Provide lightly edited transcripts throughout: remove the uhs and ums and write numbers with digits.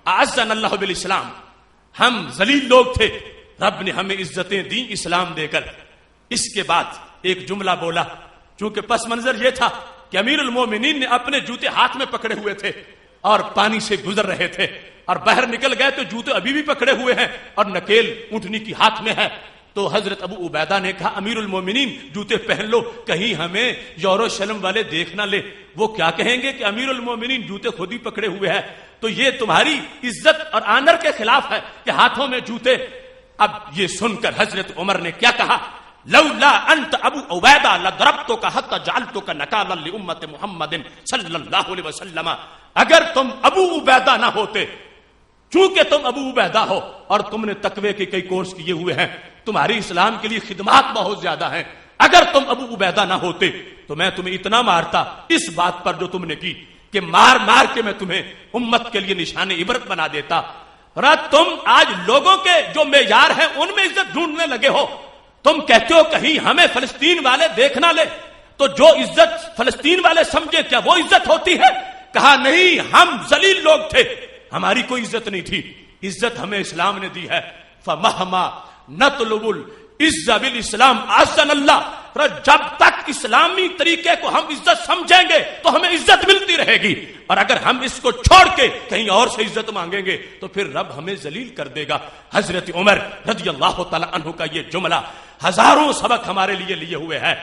اعزنا اللہ بالاسلام، ہم ذلیل لوگ تھے، رب نے ہمیں عزتیں دیں اسلام دے کر۔ اس کے بعد ایک جملہ بولا، چونکہ پس منظر یہ تھا کہ امیر المومنین نے اپنے جوتے ہاتھ میں پکڑے ہوئے تھے اور پانی سے گزر رہے تھے، اور باہر نکل گئے تو جوتے ابھی بھی پکڑے ہوئے ہیں اور نکیل اونٹنی کی ہاتھ میں ہے۔ تو حضرت ابو عبیدہ نے کہا امیر المومنین جوتے پہن لو، کہیں ہمیں یروشلم والے دیکھ نہ لے، وہ کیا کہیں گے کہ امیر المومنین جوتے خود ہی پکڑے ہوئے ہیں، تو یہ تمہاری عزت اور آنر کے خلاف ہے کہ ہاتھوں میں جوتے۔ اب یہ سن کر حضرت عمر نے کیا کہا، لولا انت ابو عبیدہ لضربتک حتی جعلتک نکالا لامت محمد صلی اللہ علیہ وسلم، اگر تم ابو عبیدہ نہ ہوتے، چونکہ تم ابو عبیدہ ہو اور تم نے تقوی کے کئی کورس کیے ہوئے ہیں، تمہاری اسلام کے لیے خدمات بہت زیادہ ہیں، اگر تم ابو عبیدہ نہ ہوتے تو میں تمہیں اتنا مارتا اس بات پر جو تم نے کی کہ مار مار کے میں تمہیں امت کے لیے نشان عبرت بنا دیتا۔ اور تم آج لوگوں کے جو معیار ہیں ان میں عزت ڈھونڈنے لگے ہو، تم کہتے ہو کہیں ہمیں فلسطین والے دیکھ نہ لے، تو جو عزت فلسطین والے سمجھے کیا وہ عزت ہوتی ہے؟ کہا نہیں، ہم ذلیل لوگ تھے، ہماری کوئی عزت نہیں تھی، عزت ہمیں اسلام نے دی ہے۔ فمہما نطلب العز بالاسلام اعزنا اللہ، جب تک اسلامی طریقے کو ہم عزت سمجھیں گے تو ہمیں عزت ملتی رہے گی، اور اگر ہم اس کو چھوڑ کے کہیں اور سے عزت مانگیں گے تو پھر رب ہمیں ذلیل کر دے گا۔ حضرت عمر رضی اللہ تعالی عنہ کا یہ جملہ ہزاروں سبق ہمارے لیے لیے ہوئے ہے۔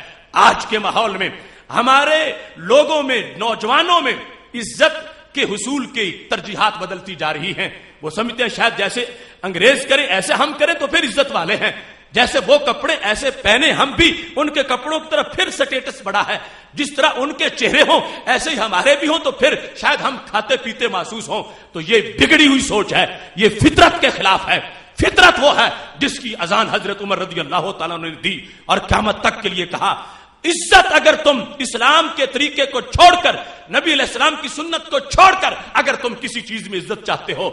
آج کے ماحول میں ہمارے لوگوں میں، نوجوانوں میں عزت کے حصول کی ترجیحات بدلتی جا رہی ہیں۔ وہ سمجھتے ہیں شاید جیسے انگریز کریں ایسے ہم کریں تو پھر عزت والے ہیں، جیسے وہ کپڑے ایسے پہنے ہم بھی ان کے کپڑوں کی طرف پھر سٹیٹس بڑا ہے، جس طرح ان کے چہرے ہوں ایسے ہی ہمارے بھی ہوں تو پھر شاید ہم کھاتے پیتے محسوس ہوں۔ تو یہ بگڑی ہوئی سوچ ہے، یہ فطرت کے خلاف ہے۔ فطرت وہ ہے جس کی اذان حضرت عمر رضی اللہ تعالیٰ نے دی اور قیامت تک کے لیے کہا عزت اگر تم اسلام کے طریقے کو چھوڑ کر، نبی علیہ السلام کی سنت کو چھوڑ کر اگر تم کسی چیز میں عزت چاہتے ہو،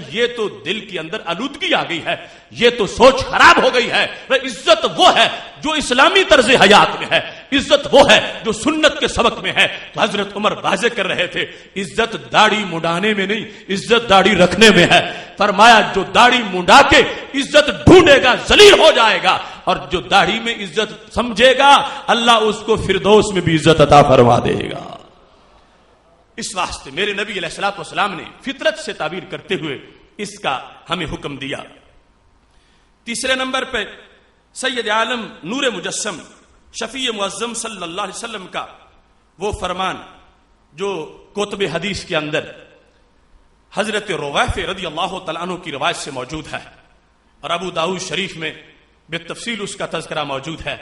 یہ تو دل کے اندر آلودگی آ گئی ہے، یہ تو سوچ خراب ہو گئی ہے۔ عزت وہ ہے جو اسلامی طرز حیات میں ہے، عزت وہ ہے جو سنت کے سبق میں ہے۔ تو حضرت عمر واضح کر رہے تھے عزت داڑھی منڈانے میں نہیں، عزت داڑھی رکھنے میں ہے۔ فرمایا جو داڑھی منڈا کے عزت ڈھونڈے گا ذلیل ہو جائے گا، اور جو داڑھی میں عزت سمجھے گا اللہ اس کو فردوس میں بھی عزت عطا فرما دے گا۔ اس واسطے میرے نبی علیہ الصلوۃ والسلام نے فطرت سے تعبیر کرتے ہوئے اس کا ہمیں حکم دیا۔ تیسرے نمبر پہ سید عالم نور مجسم شفیع معظم صلی اللہ علیہ وسلم کا وہ فرمان جو کتب حدیث کے اندر حضرت رویفع رضی اللہ تعالیٰ عنہ کی روایت سے موجود ہے، اور ابو داؤد شریف میں بالتفصیل اس کا تذکرہ موجود ہے۔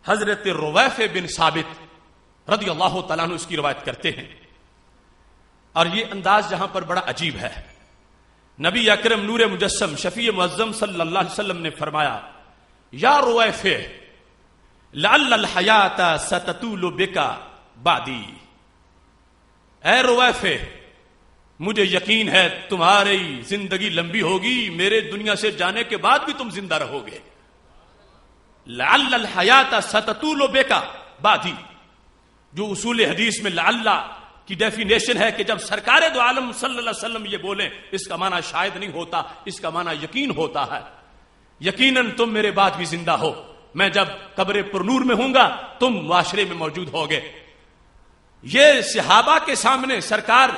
حضرت رویفع بن ثابت رضی اللہ تعالیٰ عنہ اس کی روایت کرتے ہیں، اور یہ انداز جہاں پر بڑا عجیب ہے۔ نبی اکرم نور مجسم شفیع معظم صلی اللہ علیہ وسلم نے فرمایا یا رویفع لعل الحیات ستطول بک بعدی، اے رویفع مجھے یقین ہے تمہاری زندگی لمبی ہوگی، میرے دنیا سے جانے کے بعد بھی تم زندہ رہو گے۔ لعل الحیات ستطول بک بعدی، جو اصول حدیث میں لعل کی ڈیفینیشن ہے کہ جب سرکار دو عالم صلی اللہ علیہ وسلم یہ بولیں اس کا معنی شاید نہیں ہوتا، اس کا معنی یقین ہوتا ہے۔ یقیناً تم میرے بعد بھی زندہ ہو، میں جب قبر پرنور میں ہوں گا تم معاشرے میں موجود ہوگے۔ یہ صحابہ کے سامنے سرکار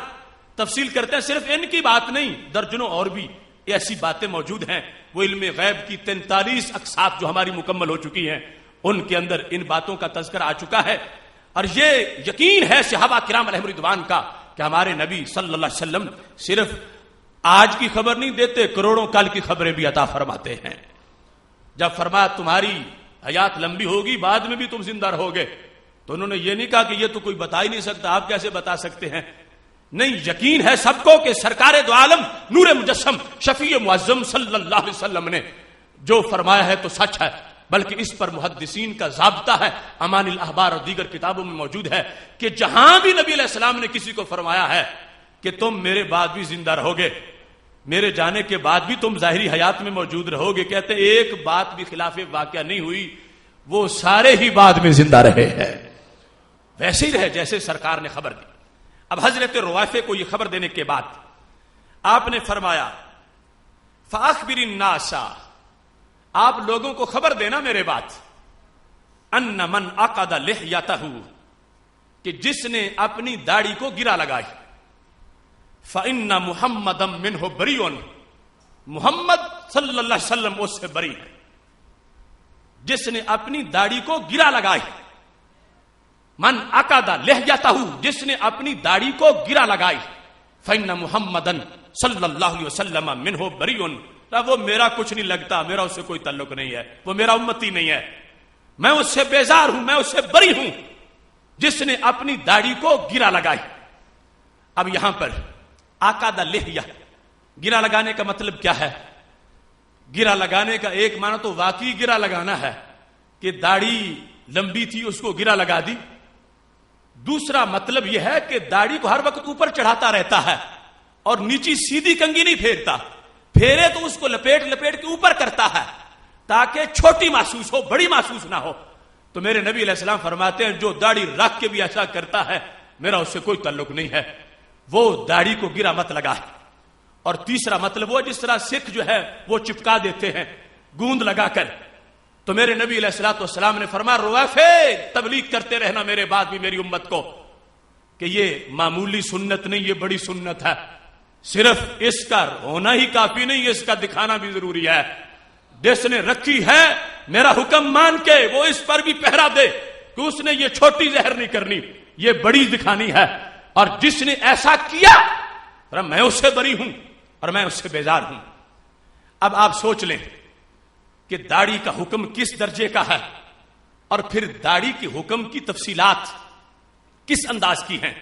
تفصیل کرتے ہیں، صرف ان کی بات نہیں، درجنوں اور بھی ایسی باتیں موجود ہیں۔ وہ علم غیب کی 43 اقساط جو ہماری مکمل ہو چکی ہیں ان کے اندر ان باتوں کا تذکرہ آ چکا ہے، اور یہ یقین ہے صحابہ کرام علیہم رضوان کا کہ ہمارے نبی صلی اللہ علیہ وسلم صرف آج کی خبر نہیں دیتے، کروڑوں کال کی خبریں بھی عطا فرماتے ہیں۔ جب فرمایا تمہاری حیات لمبی ہوگی بعد میں بھی تم زندہ رہو گے، تو انہوں نے یہ نہیں کہا کہ یہ تو کوئی بتا ہی نہیں سکتا، آپ کیسے بتا سکتے ہیں؟ نہیں، یقین ہے سب کو کہ سرکار دو عالم نور مجسم شفیع معظم صلی اللہ علیہ وسلم نے جو فرمایا ہے تو سچ ہے، بلکہ اس پر محدثین کا ضابطہ ہے، امان الاحبار اور دیگر کتابوں میں موجود ہے کہ جہاں بھی نبی علیہ السلام نے کسی کو فرمایا ہے کہ تم میرے بعد بھی زندہ رہو گے، میرے جانے کے بعد بھی تم ظاہری حیات میں موجود رہو گے، کہتے ایک بات بھی خلاف واقعہ نہیں ہوئی، وہ سارے ہی بعد میں زندہ رہے ہیں، ویسے ہی رہے جیسے سرکار نے خبر دی۔ اب حضرت رویفع کو یہ خبر دینے کے بعد آپ نے فرمایا فاخبر الناس، آپ لوگوں کو خبر دینا میرے بات، ان من عقد لحیتہ، کہ جس نے اپنی داڑھی کو گرا لگائی، فإن محمدا منہ بریء، محمد صلی اللہ علیہ وسلم اس سے بری ہے، جس نے اپنی داڑھی کو گرا لگائی، من عقد لحیتہ، جس نے اپنی داڑھی کو گرا لگائی، فإن محمدا صلی اللہ علیہ وسلم منہ بریء، وہ میرا کچھ نہیں لگتا، میرا اس سے کوئی تعلق نہیں ہے، وہ میرا امتی نہیں ہے، میں اس سے بیزار ہوں، میں اس سے بری ہوں جس نے اپنی داڑھی کو گرا لگائی۔ اب یہاں پر عقد لحیہ، گرا لگانے کا مطلب کیا ہے؟ گرا لگانے کا ایک معنی تو واقعی گرا لگانا ہے کہ داڑھی لمبی تھی اس کو گرا لگا دی، دوسرا مطلب یہ ہے کہ داڑھی کو ہر وقت اوپر چڑھاتا رہتا ہے اور نیچی سیدھی کنگھی نہیں پھیرتا، پھیرے تو اس کو لپیٹ لپیٹ کے اوپر کرتا ہے تاکہ چھوٹی محسوس ہو، بڑی محسوس نہ ہو۔ تو میرے نبی علیہ السلام فرماتے ہیں جو داڑھی رکھ کے بھی ایسا کرتا ہے میرا اس سے کوئی تعلق نہیں ہے، وہ داڑھی کو گرا مت لگا۔ اور تیسرا مطلب وہ جس طرح سکھ جو ہے وہ چپکا دیتے ہیں گوند لگا کر، تو میرے نبی علیہ الصلوۃ والسلام نے فرمایا روافے، تبلیغ کرتے رہنا میرے بعد بھی میری امت کو کہ یہ معمولی سنت نہیں، یہ بڑی سنت ہے، صرف اس کا ہونا ہی کافی نہیں، اس کا دکھانا بھی ضروری ہے۔ جس نے رکھی ہے میرا حکم مان کے وہ اس پر بھی پہرا دے کہ اس نے یہ چھوٹی زہر نہیں کرنی، یہ بڑی دکھانی ہے، اور جس نے ایسا کیا میں اس سے بری ہوں اور میں اس سے بیزار ہوں۔ اب آپ سوچ لیں کہ داڑھی کا حکم کس درجے کا ہے اور پھر داڑھی کے حکم کی تفصیلات کس انداز کی ہیں۔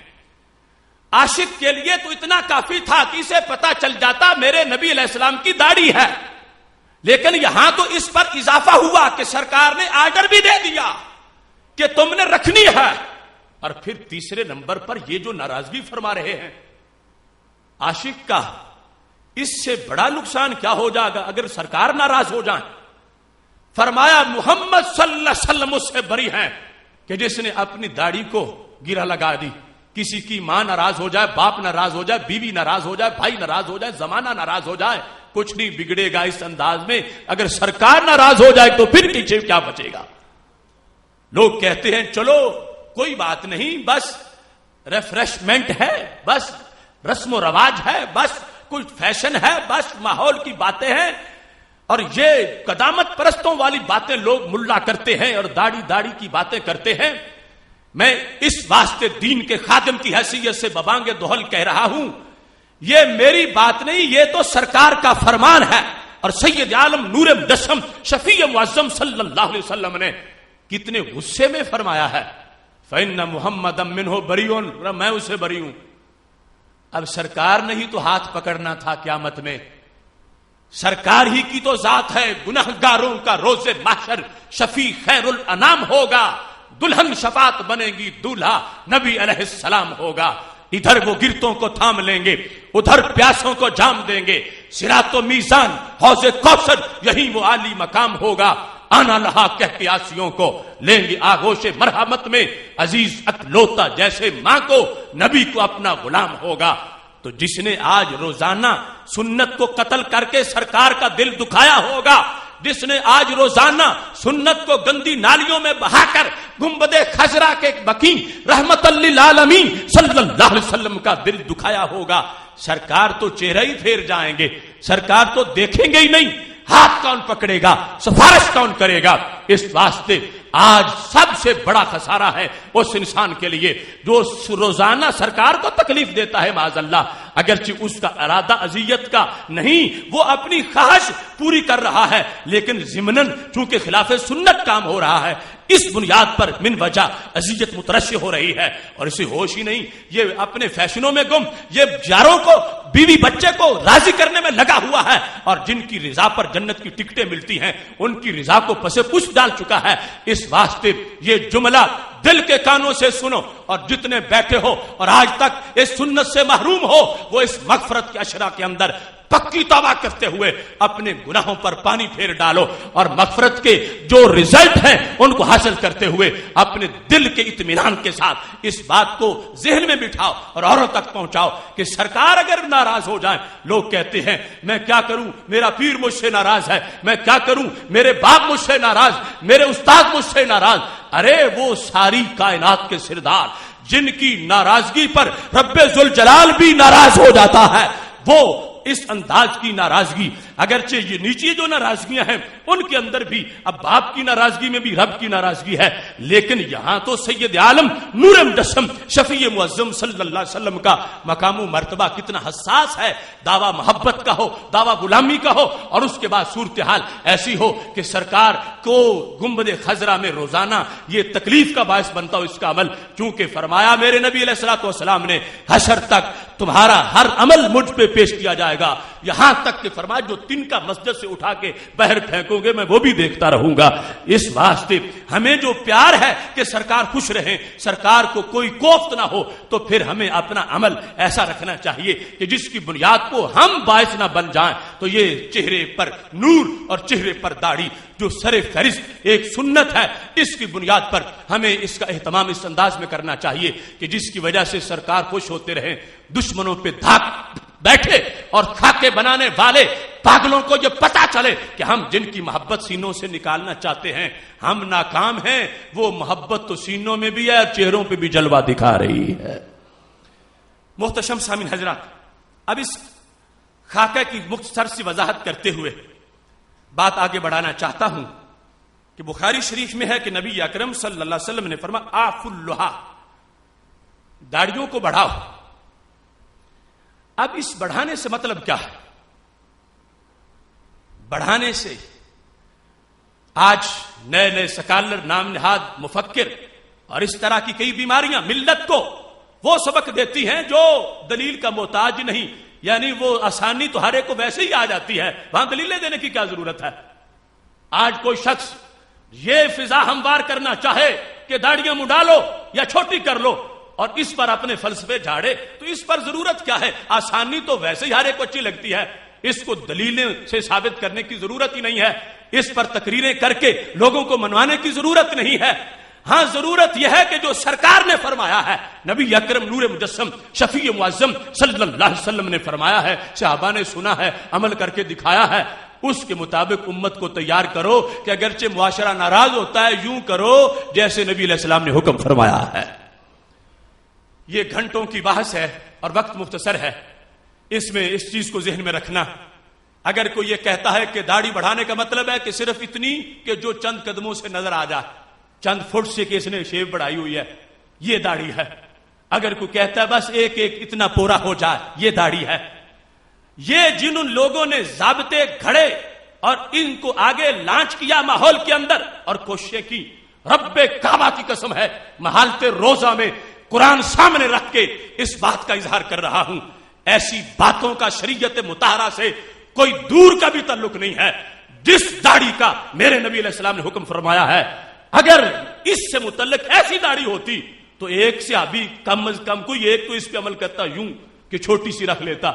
عاشق کے لیے تو اتنا کافی تھا کہ اسے پتا چل جاتا میرے نبی علیہ السلام کی داڑھی ہے، لیکن یہاں تو اس پر اضافہ ہوا کہ سرکار نے آرڈر بھی دے دیا کہ تم نے رکھنی ہے، اور پھر تیسرے نمبر پر یہ جو ناراضگی فرما رہے ہیں عاشق کا، اس سے بڑا نقصان کیا ہو جائے گا اگر سرکار ناراض ہو جائیں۔ فرمایا محمد صلی اللہ علیہ وسلم اس سے بری ہیں کہ جس نے اپنی داڑھی کو گرا لگا دی۔ کسی کی ماں ناراض ہو جائے، باپ ناراض ہو جائے، بیوی ناراض ہو جائے، بھائی ناراض ہو جائے، زمانہ ناراض ہو جائے، کچھ نہیں بگڑے گا اس انداز میں۔ اگر سرکار ناراض ہو جائے تو پھر پیچھے کیا بچے گا؟ لوگ کہتے ہیں چلو کوئی بات نہیں، بس ریفریشمنٹ ہے، بس رسم و رواج ہے، بس کچھ فیشن ہے، بس ماحول کی باتیں ہیں، اور یہ قدامت پرستوں والی باتیں لوگ ملا کرتے ہیں اور داڑھی کی باتیں کرتے ہیں۔ میں اس واسطے دین کے خادم کی حیثیت سے ببانگ دوہل کہہ رہا ہوں، یہ میری بات نہیں، یہ تو سرکار کا فرمان ہے، اور سید عالم نور مجسم شفیع معظم صلی اللہ علیہ وسلم نے کتنے غصے میں فرمایا ہے فَإِنَّ مُحَمَّدًا مِّنْهُ بَرِيٌّ، میں اسے بری ہوں۔ اب سرکار نے ہی تو ہاتھ پکڑنا تھا قیامت میں، سرکار ہی کی تو ذات ہے، گنہگاروں کا روز محشر شفیع خیر الانام ہوگا، دلہن شفاعت بنے گی، دولہا نبی علیہ السلام ہوگا۔ ادھر وہ گرتوں کو تھام لیں گے، ادھر پیاسوں کو جام دیں گے، صراط و میزان حوض کوثر یہی وہ عالی مقام ہوگا۔ آنا لہا کہہ کے آسیوں کو لیں گے آغوش مرحمت میں، عزیز اکلوتا جیسے ماں کو نبی کو اپنا غلام ہوگا۔ تو جس نے آج روزانہ سنت کو قتل کر کے سرکار کا دل دکھایا ہوگا، جس نے آج روزانہ سنت کو گندی نالیوں میں بہا کر گنبد خضرا کے بقیع رحمت للعالمین صلی اللہ علیہ وسلم کا دل دکھایا ہوگا، سرکار تو چہرہ ہی پھیر جائیں گے، سرکار تو دیکھیں گے ہی نہیں، ہاتھ کون پکڑے گا، سفارش کون کرے گا؟ اس واسطے آج سب سے بڑا خسارہ ہے اس انسان کے لیے جو روزانہ سرکار کو تکلیف دیتا ہے معاذ اللہ، اگرچہ اس کا ارادہ اذیت کا نہیں، وہ اپنی خواہش پوری کر رہا ہے، لیکن ضمناً چونکہ خلاف سنت کام ہو رہا ہے، اس بنیاد پر من وجہ اذیت مترشح ہو رہی ہے، اور اسے ہوش ہی نہیں، یہ اپنے فیشنوں میں گم، یہ یاروں کو بیوی بچے کو راضی کرنے میں لگا ہوا ہے، اور جن کی رضا پر جنت کی ٹکٹیں ملتی ہیں ان کی رضا کو پس پش ڈال چکا ہے۔ اس واسطے یہ جملہ دل کے کانوں سے سنو، اور جتنے بیٹھے ہو اور آج تک اس سنت سے محروم ہو، وہ اس مغفرت کے اشرا کے اندر پکی توبہ کرتے ہوئے اپنے گناہوں پر پانی پھیر ڈالو اور مغفرت کے جو رزلٹ ہیں ان کو حاصل کرتے ہوئے اپنے دل کے اطمینان کے ساتھ اس بات کو ذہن میں بٹھاؤ اور اوروں تک پہنچاؤ کہ سرکار اگر ناراض ہو جائیں، لوگ کہتے ہیں میں کیا کروں، میرا پیر مجھ سے ناراض ہے، میں کیا کروں، میرے باپ مجھ سے ناراض، میرے استاد مجھ سے ناراض۔ ارے وہ ساری کائنات کے سردار جن کی ناراضگی پر رب ذوالجلال بھی ناراض ہو جاتا ہے، وہ اس انداز کی ناراضگی، اگرچہ یہ نیچی جو ناراضگیاں ہیں ان کے اندر بھی اب باپ کی ناراضگی میں بھی رب کی ناراضگی ہے، لیکن یہاں تو سید عالم نور مجسم شفیع معظم صلی اللہ علیہ وسلم کا مقام و مرتبہ کتنا حساس ہے۔ دعویٰ محبت کا ہو، دعویٰ غلامی کا ہو، اور اس کے بعد صورتحال ایسی ہو کہ سرکار کو گنبد خضرا میں روزانہ یہ تکلیف کا باعث بنتا ہو اس کا عمل، چونکہ فرمایا میرے نبی علیہ الصلوۃ والسلام نے حشر تک تمہارا ہر عمل مجھ پہ پیش کیا جائے گا، یہاں تک کہ فرمایا جو تن کا مسجد سے اٹھا کے باہر پھینکو گے میں وہ بھی دیکھتا رہوں گا۔ اس واسطے ہمیں جو پیار ہے کہ سرکار خوش رہیں، سرکار کو کوئی کوفت نہ ہو، تو پھر ہمیں اپنا عمل ایسا رکھنا چاہیے کہ جس کی بنیاد کو ہم باعث نہ بن جائیں۔ تو یہ چہرے پر نور اور چہرے پر داڑھی جو سر فہرست ایک سنت ہے، اس کی بنیاد پر ہمیں اس کا اہتمام اس انداز میں کرنا چاہیے کہ جس کی وجہ سے سرکار خوش ہوتے رہیں، دشمنوں پہ دھاک بیٹھے اور خاکے بنانے والے پاگلوں کو یہ پتا چلے کہ ہم جن کی محبت سینوں سے نکالنا چاہتے ہیں ہم ناکام ہیں، وہ محبت تو سینوں میں بھی ہے اور چہروں پہ بھی جلوہ دکھا رہی ہے۔ محتشم سامعین حضرات، اب اس خاکہ کی مختصر سی وضاحت کرتے ہوئے بات آگے بڑھانا چاہتا ہوں کہ بخاری شریف میں ہے کہ نبی اکرم صلی اللہ علیہ وسلم نے فرمایا آف اللحا، داڑھیوں کو بڑھاؤ۔ اب اس بڑھانے سے مطلب کیا ہے؟ بڑھانے سے آج نئے نئے سکالر، نام نہاد مفکر اور اس طرح کی کئی بیماریاں ملت کو وہ سبق دیتی ہیں جو دلیل کا محتاج نہیں، یعنی وہ آسانی تو ہر ایک کو ویسے ہی آ جاتی ہے، وہاں دلیلیں دینے کی کیا ضرورت ہے۔ آج کوئی شخص یہ فضا ہموار کرنا چاہے کہ داڑھیاں منڈا لو یا چھوٹی کر لو اور اس پر اپنے فلسفے جھاڑے، تو اس پر ضرورت کیا ہے؟ آسانی تو ویسے ہی ہر ایک کو اچھی لگتی ہے، اس کو دلیلیں سے ثابت کرنے کی ضرورت ہی نہیں ہے، اس پر تقریریں کر کے لوگوں کو منوانے کی ضرورت نہیں ہے۔ ہاں ضرورت یہ ہے کہ جو سرکار نے فرمایا ہے، نبی اکرم نور مجسم شفیع معظم صلی اللہ علیہ وسلم نے فرمایا ہے، صحابہ نے سنا ہے، عمل کر کے دکھایا ہے، اس کے مطابق امت کو تیار کرو کہ اگرچہ معاشرہ ناراض ہوتا ہے یوں کرو جیسے نبی علیہ السلام نے حکم فرمایا ہے۔ یہ گھنٹوں کی بحث ہے اور وقت مختصر ہے، اس میں اس چیز کو ذہن میں رکھنا، اگر کوئی یہ کہتا ہے کہ داڑھی بڑھانے کا مطلب ہے کہ صرف اتنی کہ جو چند قدموں سے نظر آ جائے، چند فٹ سے کہ اس نے شیو بڑھائی ہوئی ہے، یہ داڑھی ہے۔ اگر کوئی کہتا ہے بس ایک ایک اتنا پورا ہو جائے، یہ داڑھی ہے۔ یہ جن ان لوگوں نے ضابطے گھڑے اور ان کو آگے لانچ کیا ماحول کے اندر اور کوششیں کی، رب کعبہ کی قسم ہے، محالت روزہ میں قرآن سامنے رکھ کے اس بات کا اظہار کر رہا ہوں، ایسی باتوں کا شریعت مطہرہ سے کوئی دور کا بھی تعلق نہیں ہے۔ جس داڑھی کا میرے نبی علیہ السلام نے حکم فرمایا ہے، اگر اس سے متعلق ایسی داڑھی ہوتی تو ایک سے ابھی کم از کم کوئی ایک تو اس پہ عمل کرتا، یوں کہ چھوٹی سی رکھ لیتا۔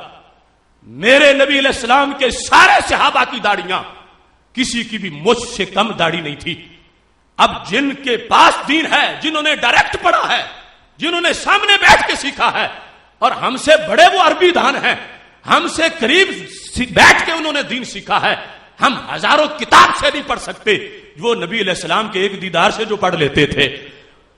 میرے نبی علیہ السلام کے سارے صحابہ کی داڑیاں کسی کی بھی مجھ سے کم داڑھی نہیں تھی۔ اب جن کے پاس دین ہے، جنہوں نے ڈائریکٹ پڑھا ہے، جنہوں نے سامنے بیٹھ کے سیکھا ہے، اور ہم سے بڑے وہ عربی دان ہیں، ہم سے قریب بیٹھ کے انہوں نے دین سیکھا ہے، ہم ہزاروں کتاب سے نہیں پڑھ سکتے، وہ نبی علیہ السلام کے ایک دیدار سے جو پڑھ لیتے تھے۔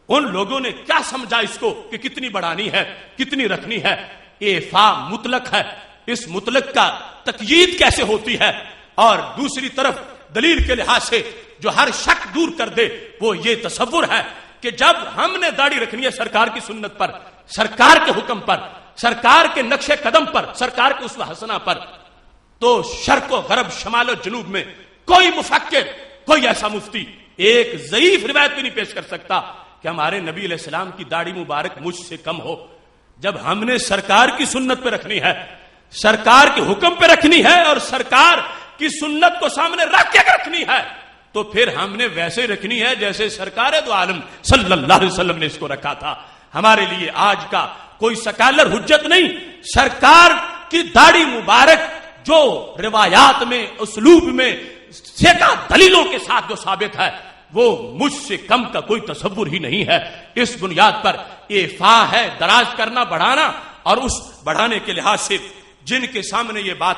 ان لوگوں نے کیا سمجھا اس کو کہ کتنی بڑھانی ہے، کتنی رکھنی ہے؟ ایفا مطلق ہے، اس مطلق کا تقیید کیسے ہوتی ہے؟ اور دوسری طرف دلیل کے لحاظ سے جو ہر شک دور کر دے وہ یہ تصور ہے کہ جب ہم نے داڑھی رکھنی ہے سرکار کی سنت پر، سرکار کے حکم پر، سرکار کے نقش قدم پر، سرکار کے اسوہ حسنہ پر، تو شرق و غرب، شمال و جنوب میں کوئی مفکر، کوئی ایسا مفتی ایک ضعیف روایت بھی نہیں پیش کر سکتا کہ ہمارے نبی علیہ السلام کی داڑھی مبارک مجھ سے کم ہو۔ جب ہم نے سرکار کی سنت پہ رکھنی ہے، سرکار کے حکم پہ رکھنی ہے اور سرکار کی سنت کو سامنے رکھ کے رکھنی ہے، تو پھر ہم نے ویسے رکھنی ہے جیسے سرکار دو عالم صلی اللہ علیہ وسلم نے اس کو رکھا تھا۔ ہمارے لیے آج کا کوئی سکالر حجت نہیں، سرکار کی داڑھی مبارک جو روایات میں اسلوب میں سیکا دلیلوں کے ساتھ جو ثابت ہے وہ مجھ سے کم کا کوئی تصور ہی نہیں ہے. اس بنیاد پر ایفا ہے دراز کرنا، بڑھانا، اور اس بڑھانے کے لحاظ سے جن کے سامنے یہ بات